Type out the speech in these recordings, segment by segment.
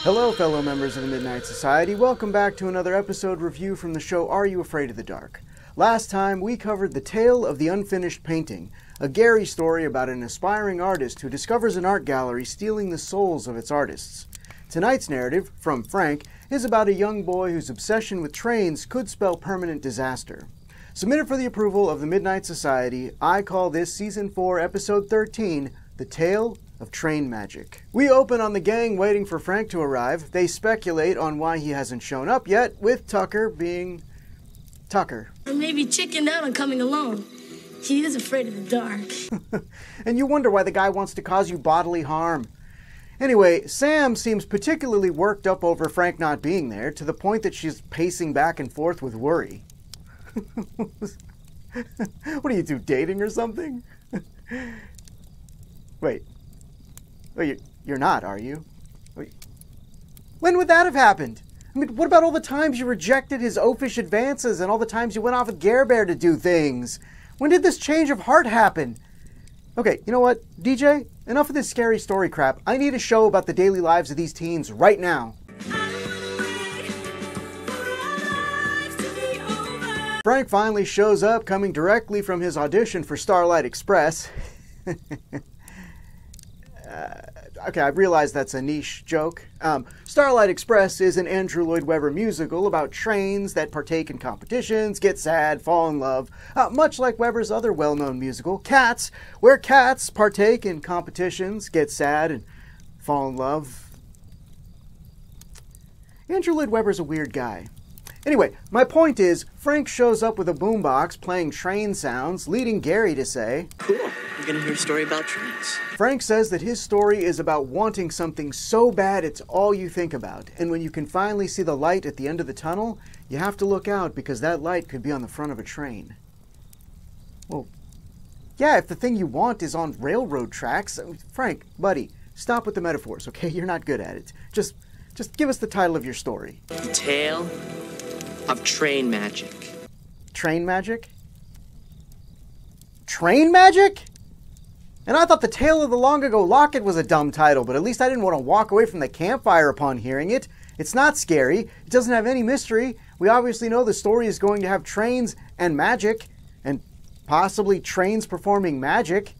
Hello, fellow members of the Midnight Society. Welcome back to another episode review from the show Are You Afraid of the Dark? Last time, we covered The Tale of the Unfinished Painting, a Gary story about an aspiring artist who discovers an art gallery stealing the souls of its artists. Tonight's narrative, from Frank, is about a young boy whose obsession with trains could spell permanent disaster. Submitted for the approval of the Midnight Society, I call this Season 4, Episode 13, The Tale of Train Magic. We open on the gang waiting for Frank to arrive. They speculate on why he hasn't shown up yet, with Tucker being Tucker. Or maybe chickened out on coming along. He is afraid of the dark. And you wonder why the guy wants to cause you bodily harm. Anyway, Sam seems particularly worked up over Frank not being there, to the point that she's pacing back and forth with worry. What are you two, dating or something? Wait, you're not, are you? Wait. When would that have happened? I mean, what about all the times you rejected his oafish advances and all the times you went off with Gare Bear to do things? When did this change of heart happen? Okay, you know what, DJ? Enough of this scary story crap. I need a show about the daily lives of these teens right now. Frank finally shows up, coming directly from his audition for Starlight Express. Okay, I realize that's a niche joke. Starlight Express is an Andrew Lloyd Webber musical about trains that partake in competitions, get sad, fall in love, much like Webber's other well-known musical, Cats, where cats partake in competitions, get sad, and fall in love. Andrew Lloyd Webber's a weird guy. Anyway, my point is, Frank shows up with a boombox playing train sounds, leading Gary to say, "Cool, you're gonna hear a story about trains." Frank says that his story is about wanting something so bad it's all you think about, and when you can finally see the light at the end of the tunnel, you have to look out because that light could be on the front of a train. Well, yeah, if the thing you want is on railroad tracks. Frank, buddy, stop with the metaphors, okay? You're not good at it. Just give us the title of your story. The Tale of Train Magic. Train magic? Train magic? And I thought The Tale of the Long Ago Locket was a dumb title, but at least I didn't want to walk away from the campfire upon hearing it. It's not scary. It doesn't have any mystery. We obviously know the story is going to have trains and magic, and possibly trains performing magic.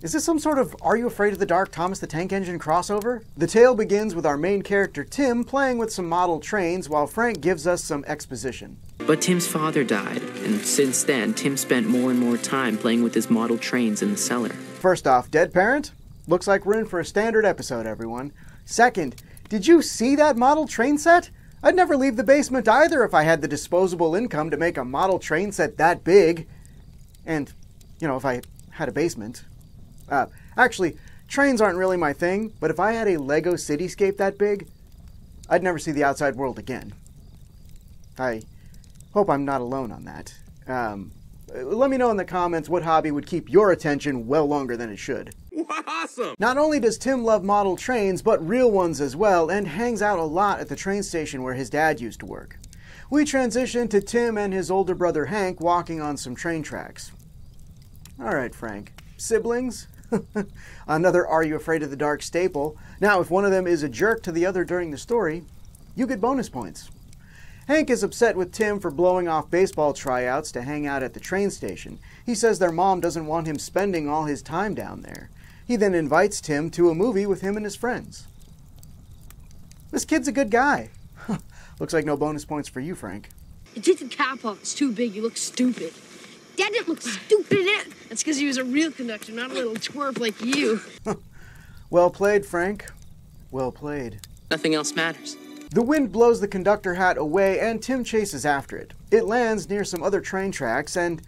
Is this some sort of Are You Afraid of the Dark Thomas the Tank Engine crossover? The tale begins with our main character Tim playing with some model trains while Frank gives us some exposition. But Tim's father died, and since then, Tim spent more and more time playing with his model trains in the cellar. First off, dead parent? Looks like we're in for a standard episode, everyone. Second, did you see that model train set? I'd never leave the basement either if I had the disposable income to make a model train set that big. And, you know, if I had a basement. Actually, trains aren't really my thing, but if I had a Lego cityscape that big, I'd never see the outside world again. I hope I'm not alone on that. Let me know in the comments what hobby would keep your attention well longer than it should. Awesome! Not only does Tim love model trains, but real ones as well, and hangs out a lot at the train station where his dad used to work. We transition to Tim and his older brother Hank walking on some train tracks. Alright, Frank. Siblings? Another Are You Afraid of the Dark staple. Now, if one of them is a jerk to the other during the story, you get bonus points. Hank is upset with Tim for blowing off baseball tryouts to hang out at the train station. He says their mom doesn't want him spending all his time down there. He then invites Tim to a movie with him and his friends. This kid's a good guy. Looks like no bonus points for you, Frank. You take the cap off. It's too big. You look stupid. Dad didn't look stupid. That's because he was a real conductor, not a little twerp like you. Well played, Frank. Well played. Nothing else matters. The wind blows the conductor hat away, and Tim chases after it. It lands near some other train tracks, and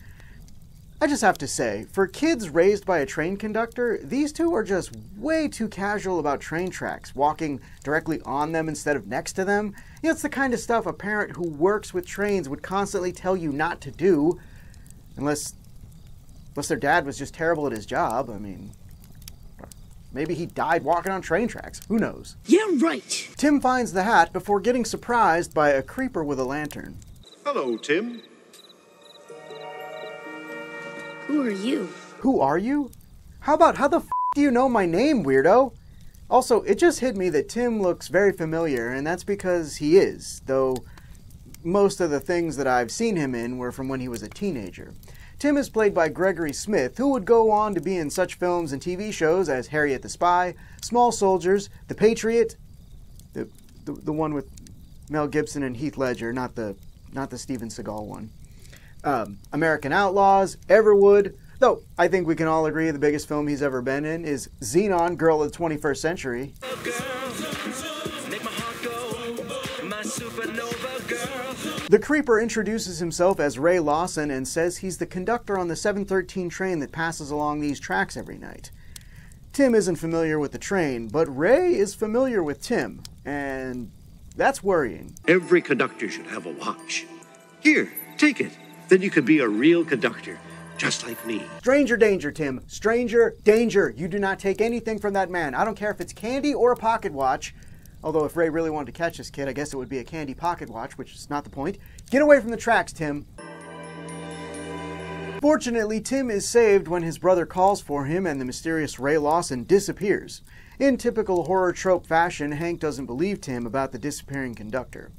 I just have to say, for kids raised by a train conductor, these two are just way too casual about train tracks, walking directly on them instead of next to them. You know, it's the kind of stuff a parent who works with trains would constantly tell you not to do. Unless their dad was just terrible at his job. I mean, maybe he died walking on train tracks. Who knows? Yeah, right. Tim finds the hat before getting surprised by a creeper with a lantern. Hello, Tim. Who are you? Who are you? How about how the f*** do you know my name, weirdo? Also, it just hit me that Tim looks very familiar, and that's because he is, though most of the things that I've seen him in were from when he was a teenager. Tim is played by Gregory Smith, who would go on to be in such films and TV shows as Harriet the Spy, Small Soldiers, The Patriot, the one with Mel Gibson and Heath Ledger, not the Steven Seagal one, American Outlaws, Everwood, though I think we can all agree the biggest film he's ever been in is Xenon, Girl of the 21st Century. The Creeper introduces himself as Ray Lawson and says he's the conductor on the 713 train that passes along these tracks every night. Tim isn't familiar with the train, but Ray is familiar with Tim, and that's worrying. Every conductor should have a watch. Here, take it. Then you can be a real conductor, just like me. Stranger danger, Tim. Stranger danger. You do not take anything from that man. I don't care if it's candy or a pocket watch. Although if Ray really wanted to catch this kid, I guess it would be a candy pocket watch, which is not the point. Get away from the tracks, Tim. Fortunately, Tim is saved when his brother calls for him and the mysterious Ray Lawson disappears. In typical horror trope fashion, Hank doesn't believe Tim about the disappearing conductor.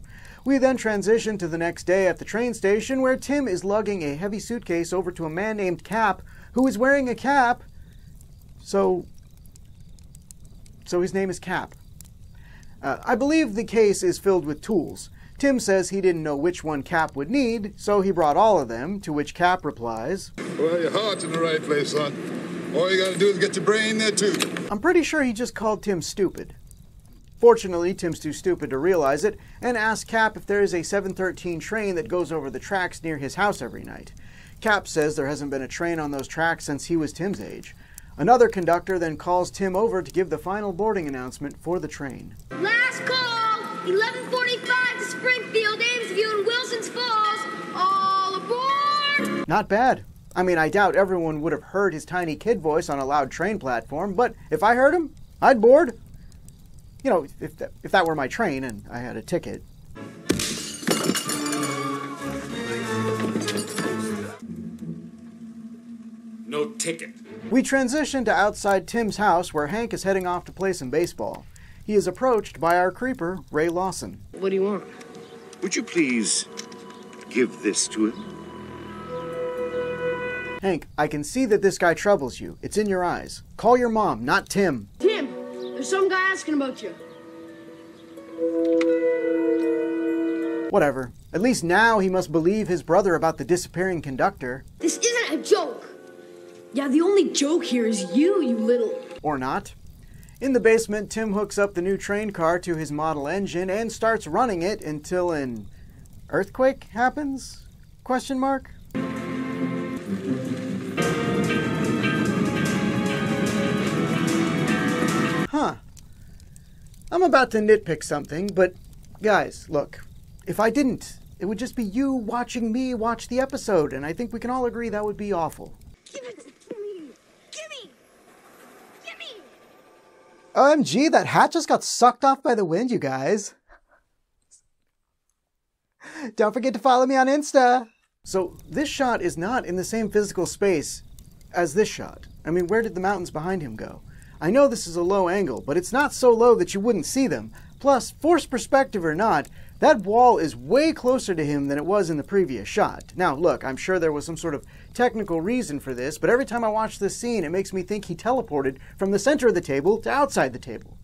We then transition to the next day at the train station where Tim is lugging a heavy suitcase over to a man named Cap, who is wearing a cap. So his name is Cap. I believe the case is filled with tools. Tim says he didn't know which one Cap would need, so he brought all of them, to which Cap replies, "Well, your heart's in the right place, son. All you gotta do is get your brain there, too." I'm pretty sure he just called Tim stupid. Fortunately, Tim's too stupid to realize it, and asks Cap if there is a 713 train that goes over the tracks near his house every night. Cap says there hasn't been a train on those tracks since he was Tim's age. Another conductor then calls Tim over to give the final boarding announcement for the train. Last call, 11:45 to Springfield, Amesview, and Wilson's Falls. All aboard! Not bad. I mean, I doubt everyone would have heard his tiny kid voice on a loud train platform, but if I heard him, I'd board. You know, if that were my train and I had a ticket. No ticket. We transition to outside Tim's house where Hank is heading off to play some baseball. He is approached by our creeper, Ray Lawson. What do you want? Would you please give this to him? Hank, I can see that this guy troubles you. It's in your eyes. Call your mom, not Tim. Tim, there's some guy asking about you. Whatever. At least now he must believe his brother about the disappearing conductor. This isn't a joke. Yeah, the only joke here is you little... Or not. In the basement, Tim hooks up the new train car to his model engine and starts running it until an earthquake happens? Question mark? Huh. I'm about to nitpick something, but guys, look, if I didn't, it would just be you watching me watch the episode, and I think we can all agree that would be awful. Give it to me! Gimme! Gimme! OMG, that hat just got sucked off by the wind, you guys. Don't forget to follow me on Insta. So this shot is not in the same physical space as this shot. I mean, where did the mountains behind him go? I know this is a low angle, but it's not so low that you wouldn't see them. Plus, forced perspective or not, that wall is way closer to him than it was in the previous shot. Now, look, I'm sure there was some sort of technical reason for this, but every time I watch this scene, it makes me think he teleported from the center of the table to outside the table.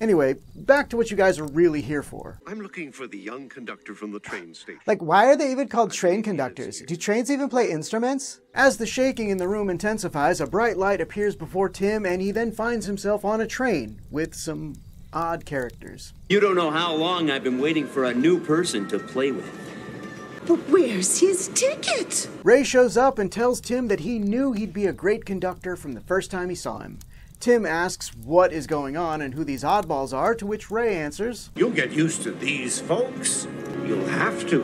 Anyway, back to what you guys are really here for. I'm looking for the young conductor from the train station. Like, why are they even called train conductors? Do trains even play instruments? As the shaking in the room intensifies, a bright light appears before Tim, and he then finds himself on a train with some odd characters. You don't know how long I've been waiting for a new person to play with. But where's his ticket? Ray shows up and tells Tim that he knew he'd be a great conductor from the first time he saw him. Tim asks what is going on and who these oddballs are, to which Ray answers, You'll get used to these folks. You'll have to.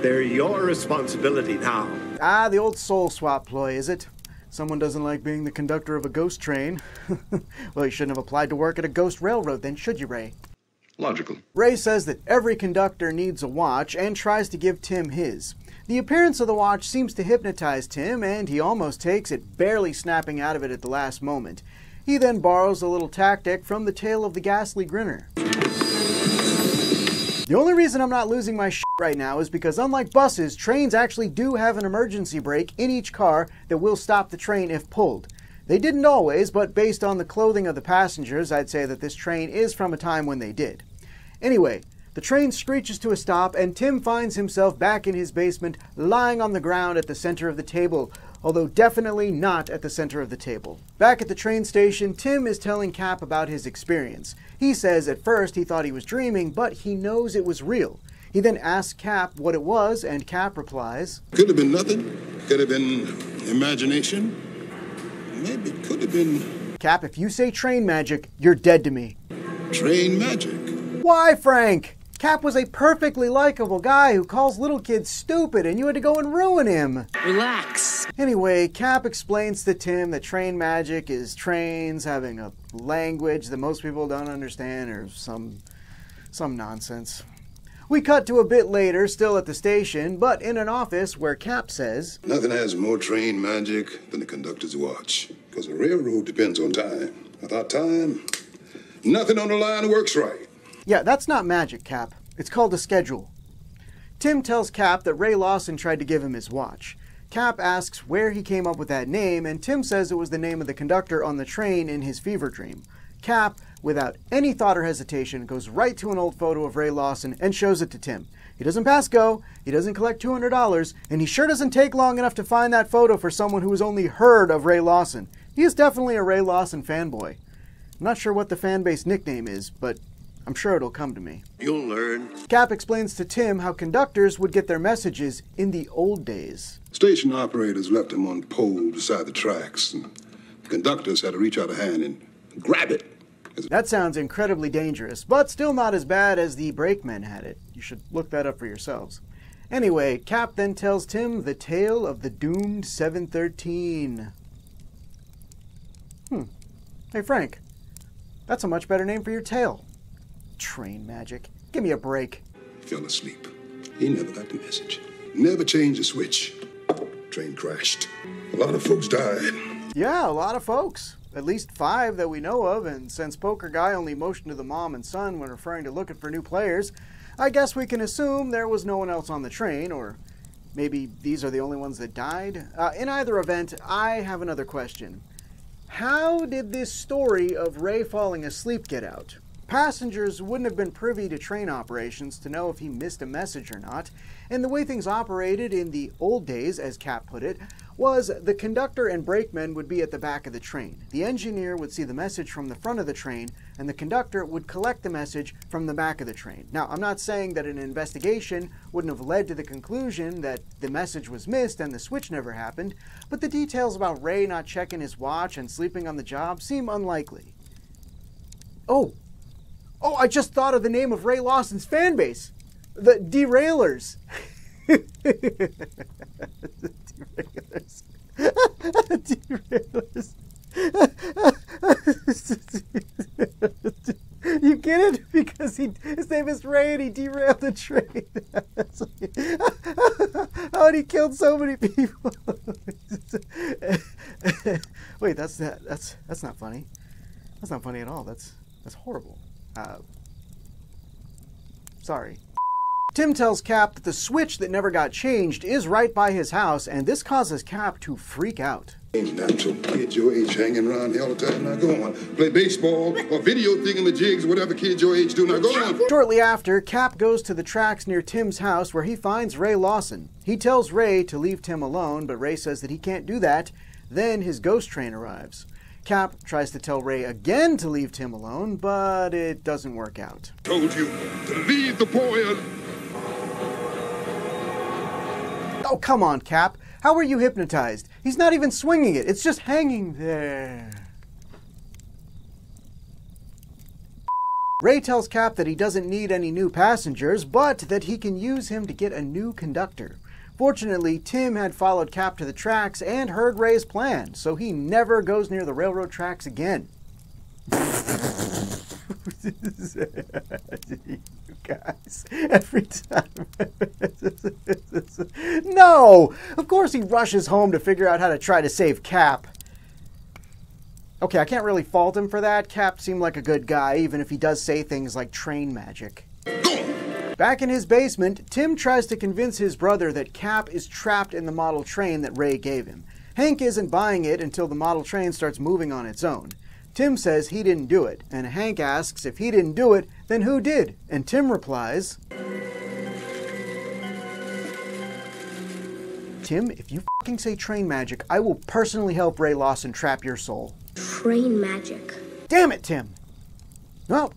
They're your responsibility now. Ah, the old soul swap ploy, is it? Someone doesn't like being the conductor of a ghost train. Well, you shouldn't have applied to work at a ghost railroad then, should you, Ray? Logical. Ray says that every conductor needs a watch and tries to give Tim his. The appearance of the watch seems to hypnotize Tim, and he almost takes it, barely snapping out of it at the last moment. He then borrows a little tactic from the tale of the ghastly grinner. The only reason I'm not losing my shit right now is because unlike buses, trains actually do have an emergency brake in each car that will stop the train if pulled. They didn't always, but based on the clothing of the passengers, I'd say that this train is from a time when they did. Anyway, the train screeches to a stop and Tim finds himself back in his basement, lying on the ground at the center of the table, although definitely not at the center of the table. Back at the train station, Tim is telling Cap about his experience. He says at first he thought he was dreaming, but he knows it was real. He then asks Cap what it was, and Cap replies, Could have been nothing. Could have been imagination. Maybe it could have been Cap, if you say train magic, you're dead to me. train magic. Why, Frank? Cap was a perfectly likable guy who calls little kids stupid, and you had to go and ruin him. Relax. Anyway, Cap explains to Tim that train magic is trains having a language that most people don't understand, or some nonsense. We cut to a bit later, still at the station, but in an office where Cap says, Nothing has more train magic than the conductor's watch, because the railroad depends on time. Without time, nothing on the line works right. yeah, that's not magic, Cap. It's called a schedule. Tim tells Cap that Ray Lawson tried to give him his watch. Cap asks where he came up with that name, and Tim says it was the name of the conductor on the train in his fever dream. Cap, without any thought or hesitation, goes right to an old photo of Ray Lawson and shows it to Tim. He doesn't pass go, he doesn't collect $200, and he sure doesn't take long enough to find that photo for someone who has only heard of Ray Lawson. He is definitely a Ray Lawson fanboy. I'm not sure what the fanbase nickname is, but I'm sure it'll come to me. You'll learn. Cap explains to Tim how conductors would get their messages in the old days. Station operators left them on poles beside the tracks, and the conductors had to reach out a hand and grab it. That sounds incredibly dangerous, but still not as bad as the brakemen had it. You should look that up for yourselves. Anyway, Cap then tells Tim the tale of the doomed 713. Hey Frank, that's a much better name for your tale. Train magic. Give me a break. Fell asleep. He never got the message. Never changed the switch. Train crashed. A lot of folks died. Yeah, a lot of folks. At least 5 that we know of, and since Poker Guy only motioned to the mom and son when referring to looking for new players, I guess we can assume there was no one else on the train, or maybe these are the only ones that died. In either event, I have another question. How did this story of Ray falling asleep get out? Passengers wouldn't have been privy to train operations to know if he missed a message or not, and the way things operated in the old days, as Cap put it, was the conductor and brakemen would be at the back of the train. The engineer would see the message from the front of the train, and the conductor would collect the message from the back of the train. Now, I'm not saying that an investigation wouldn't have led to the conclusion that the message was missed and the switch never happened, but the details about Ray not checking his watch and sleeping on the job seem unlikely. Oh, I just thought of the name of Ray Lawson's fan base. The Derailers. Derailers. Derailers. You get it? Because his name is Ray and he derailed the train. Oh, and he killed so many people. Wait, that's not funny. That's not funny at all. That's horrible. Sorry. Tim tells Cap that the switch that never got changed is right by his house, and this causes Cap to freak out. Ain't natural kids your age hanging around here all the time. Now go on. Play baseball or video thingamajigs, whatever kids your age do. Now go on. Shortly after, Cap goes to the tracks near Tim's house where he finds Ray Lawson. He tells Ray to leave Tim alone, but Ray says that he can't do that. Then his ghost train arrives. Cap tries to tell Ray again to leave Tim alone, but it doesn't work out. Told you to leave the boy. Oh, come on, Cap. How were you hypnotized? He's not even swinging it. It's just hanging there. Ray tells Cap that he doesn't need any new passengers, but that he can use him to get a new conductor. Fortunately, Tim had followed Cap to the tracks and heard Ray's plan, so he never goes near the railroad tracks again. You guys, every time. No! Of course he rushes home to figure out how to try to save Cap. Okay, I can't really fault him for that. Cap seemed like a good guy, even if he does say things like train magic. Back in his basement, Tim tries to convince his brother that Cap is trapped in the model train that Ray gave him. Hank isn't buying it until the model train starts moving on its own. Tim says he didn't do it, and Hank asks if he didn't do it, then who did? And Tim replies, Tim, if you fucking say train magic, I will personally help Ray Lawson trap your soul. Train magic. Damn it, Tim! Well,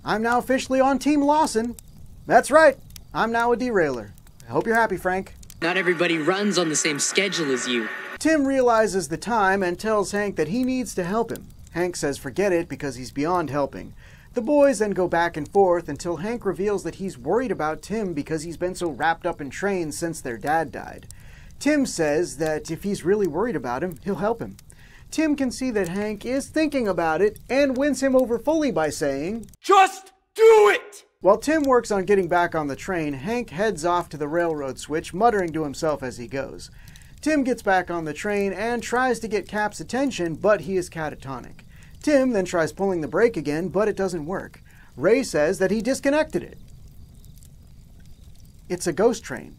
I'm now officially on Team Lawson. That's right, I'm now a derailer. I hope you're happy, Frank. Not everybody runs on the same schedule as you. Tim realizes the time and tells Hank that he needs to help him. Hank says forget it because he's beyond helping. The boys then go back and forth until Hank reveals that he's worried about Tim because he's been so wrapped up in trains since their dad died. Tim says that if he's really worried about him, he'll help him. Tim can see that Hank is thinking about it and wins him over fully by saying, Just do it! While Tim works on getting back on the train, Hank heads off to the railroad switch, muttering to himself as he goes. Tim gets back on the train and tries to get Cap's attention, but he is catatonic. Tim then tries pulling the brake again, but it doesn't work. Ray says that he disconnected it. It's a ghost train.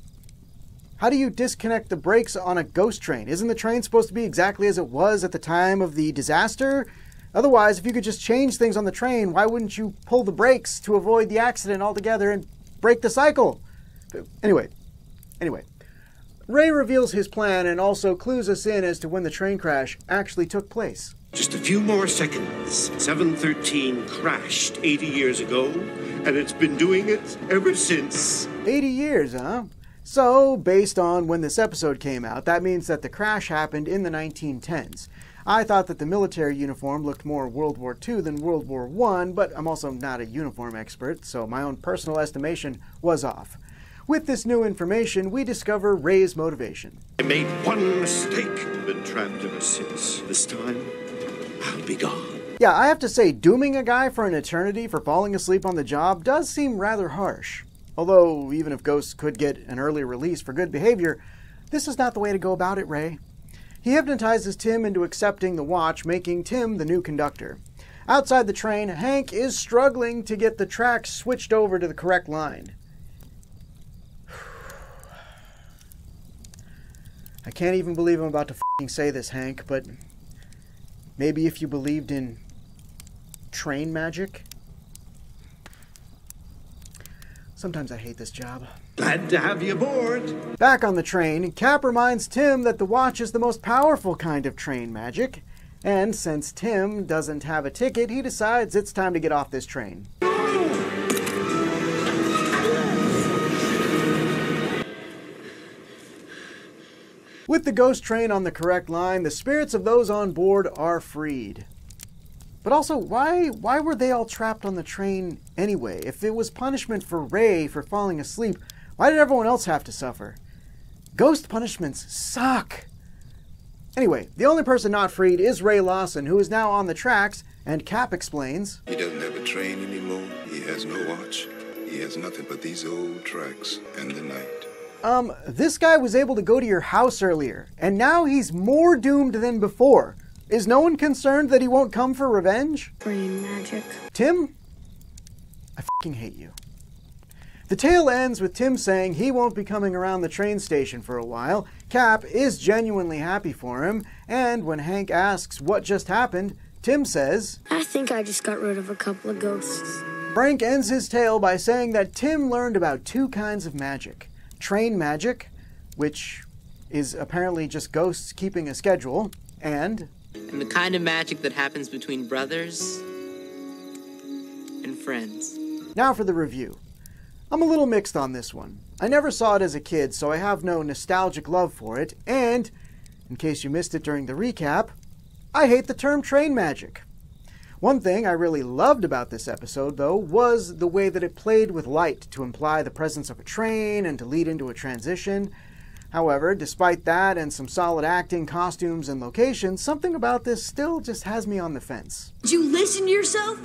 How do you disconnect the brakes on a ghost train? Isn't the train supposed to be exactly as it was at the time of the disaster? Otherwise, if you could just change things on the train, why wouldn't you pull the brakes to avoid the accident altogether and break the cycle? Anyway. Ray reveals his plan and also clues us in as to when the train crash actually took place. Just a few more seconds. 713 crashed 80 years ago, and it's been doing it ever since. 80 years, huh? So, based on when this episode came out, that means that the crash happened in the 1910s. I thought that the military uniform looked more World War II than World War I, but I'm also not a uniform expert, so my own personal estimation was off. With this new information, we discover Ray's motivation. I made one mistake, been trapped ever since. This time, I'll be gone. Yeah, I have to say, dooming a guy for an eternity for falling asleep on the job does seem rather harsh. Although, even if ghosts could get an early release for good behavior, this is not the way to go about it, Ray. He hypnotizes Tim into accepting the watch, making Tim the new conductor. Outside the train, Hank is struggling to get the tracks switched over to the correct line. I can't even believe I'm about to f***ing say this, Hank, but maybe if you believed in train magic? Sometimes I hate this job. Glad to have you aboard. Back on the train, Cap reminds Tim that the watch is the most powerful kind of train magic. And since Tim doesn't have a ticket, he decides it's time to get off this train. With the ghost train on the correct line, the spirits of those on board are freed. But also, why were they all trapped on the train anyway? If it was punishment for Ray for falling asleep, why did everyone else have to suffer? Ghost punishments suck! Anyway, the only person not freed is Ray Lawson, who is now on the tracks, and Cap explains, He doesn't have a train anymore. He has no watch. He has nothing but these old tracks and the night. This guy was able to go to your house earlier, and now he's more doomed than before. Is no one concerned that he won't come for revenge? Train magic. Tim? I f***ing hate you. The tale ends with Tim saying he won't be coming around the train station for a while. Cap is genuinely happy for him, and when Hank asks what just happened, Tim says, I think I just got rid of a couple of ghosts. Frank ends his tale by saying that Tim learned about two kinds of magic. Train magic, which is apparently just ghosts keeping a schedule, and the kind of magic that happens between brothers and friends. Now for the review. I'm a little mixed on this one. I never saw it as a kid, so I have no nostalgic love for it, and, in case you missed it during the recap, I hate the term train magic. One thing I really loved about this episode, though, was the way that it played with light to imply the presence of a train and to lead into a transition. However, despite that and some solid acting, costumes, and locations, something about this still just has me on the fence. Did you listen to yourself?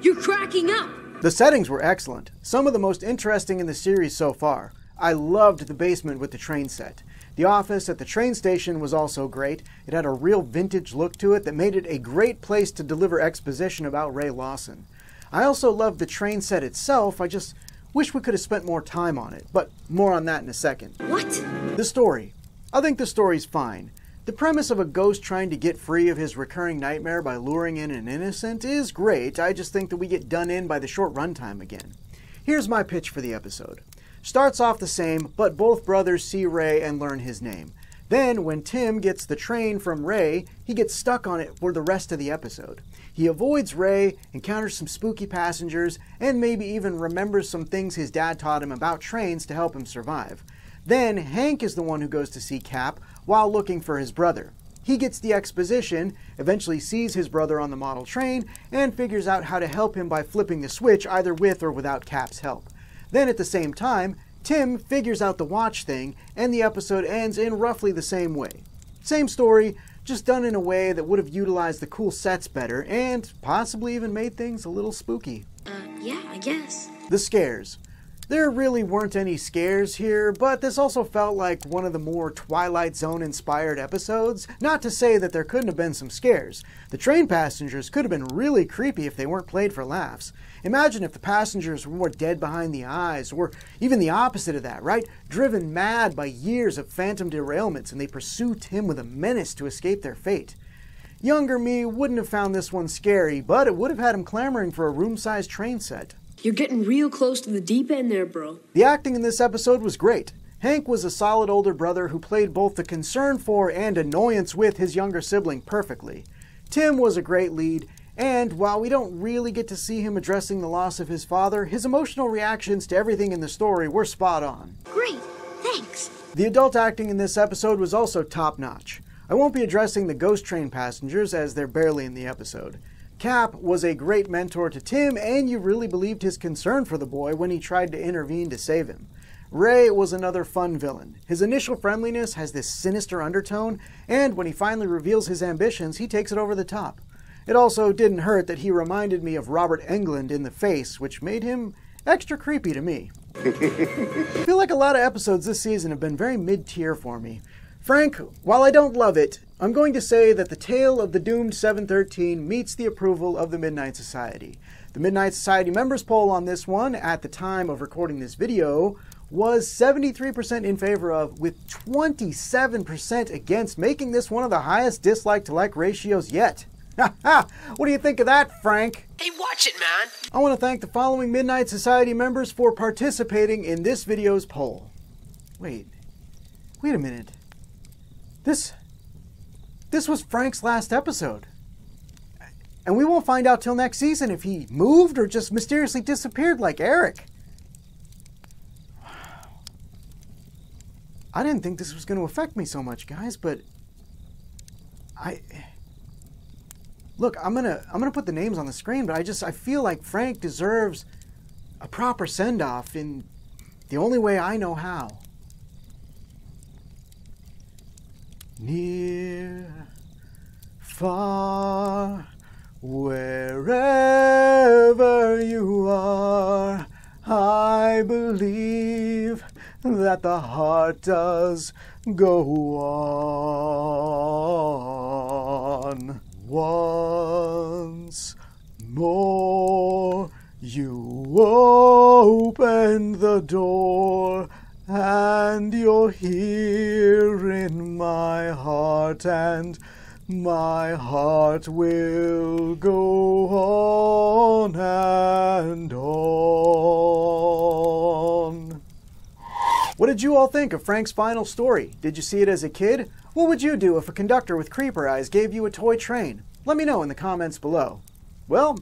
You're cracking up. The settings were excellent, some of the most interesting in the series so far. I loved the basement with the train set. The office at the train station was also great. It had a real vintage look to it that made it a great place to deliver exposition about Ray Lawson. I also loved the train set itself. I just wish we could have spent more time on it, but more on that in a second. What? The story. I think the story's fine. The premise of a ghost trying to get free of his recurring nightmare by luring in an innocent is great. I just think that we get done in by the short runtime again. Here's my pitch for the episode. Starts off the same, but both brothers see Ray and learn his name. Then, when Tim gets the train from Ray, he gets stuck on it for the rest of the episode. He avoids Ray, encounters some spooky passengers, and maybe even remembers some things his dad taught him about trains to help him survive. Then, Hank is the one who goes to see Cap while looking for his brother. He gets the exposition, eventually sees his brother on the model train, and figures out how to help him by flipping the switch either with or without Cap's help. Then at the same time, Tim figures out the watch thing, and the episode ends in roughly the same way. Same story, just done in a way that would have utilized the cool sets better, and possibly even made things a little spooky. Yeah, I guess. The scares. There really weren't any scares here, but this also felt like one of the more Twilight Zone-inspired episodes. Not to say that there couldn't have been some scares. The train passengers could have been really creepy if they weren't played for laughs. Imagine if the passengers were more dead behind the eyes, or even the opposite of that, right? Driven mad by years of phantom derailments, and they pursue Tim with a menace to escape their fate. Younger me wouldn't have found this one scary, but it would have had him clamoring for a room-sized train set. You're getting real close to the deep end there, bro. The acting in this episode was great. Hank was a solid older brother who played both the concern for and annoyance with his younger sibling perfectly. Tim was a great lead, and while we don't really get to see him addressing the loss of his father, his emotional reactions to everything in the story were spot on. Great, thanks. The adult acting in this episode was also top-notch. I won't be addressing the ghost train passengers as they're barely in the episode. Cap was a great mentor to Tim, and you really believed his concern for the boy when he tried to intervene to save him. Ray was another fun villain. His initial friendliness has this sinister undertone, and when he finally reveals his ambitions, he takes it over the top. It also didn't hurt that he reminded me of Robert Englund in the face, which made him extra creepy to me. I feel like a lot of episodes this season have been very mid-tier for me. Frank, while I don't love it, I'm going to say that the tale of the doomed 713 meets the approval of the Midnight Society. The Midnight Society members poll on this one, at the time of recording this video, was 73% in favor of, with 27% against, making this one of the highest dislike to like ratios yet. Ha! What do you think of that, Frank? Hey, watch it, man. I want to thank the following Midnight Society members for participating in this video's poll. Wait a minute. This was Frank's last episode. And we won't find out till next season if he moved or just mysteriously disappeared like Eric. I didn't think this was going to affect me so much, guys, but Look, I'm gonna put the names on the screen, but I feel like Frank deserves a proper send-off in the only way I know how. Near, far, wherever you are, I believe that the heart does go on. Once more you open the door, and you're here in my heart, and my heart will go on and on. What did you all think of Frank's final story? Did you see it as a kid? What would you do if a conductor with creeper eyes gave you a toy train? Let me know in the comments below. Well,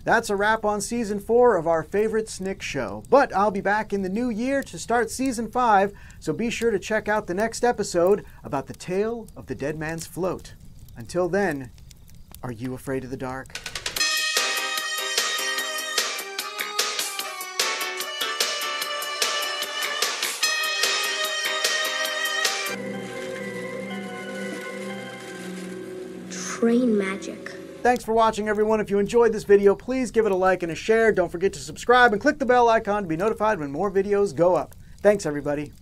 that's a wrap on Season 4 of our favorite Snick show. But I'll be back in the new year to start Season 5, so be sure to check out the next episode about the tale of the Dead Man's Float. Until then, are you afraid of the dark? Train magic. Thanks for watching, everyone. If you enjoyed this video, please give it a like and a share. Don't forget to subscribe and click the bell icon to be notified when more videos go up. Thanks, everybody.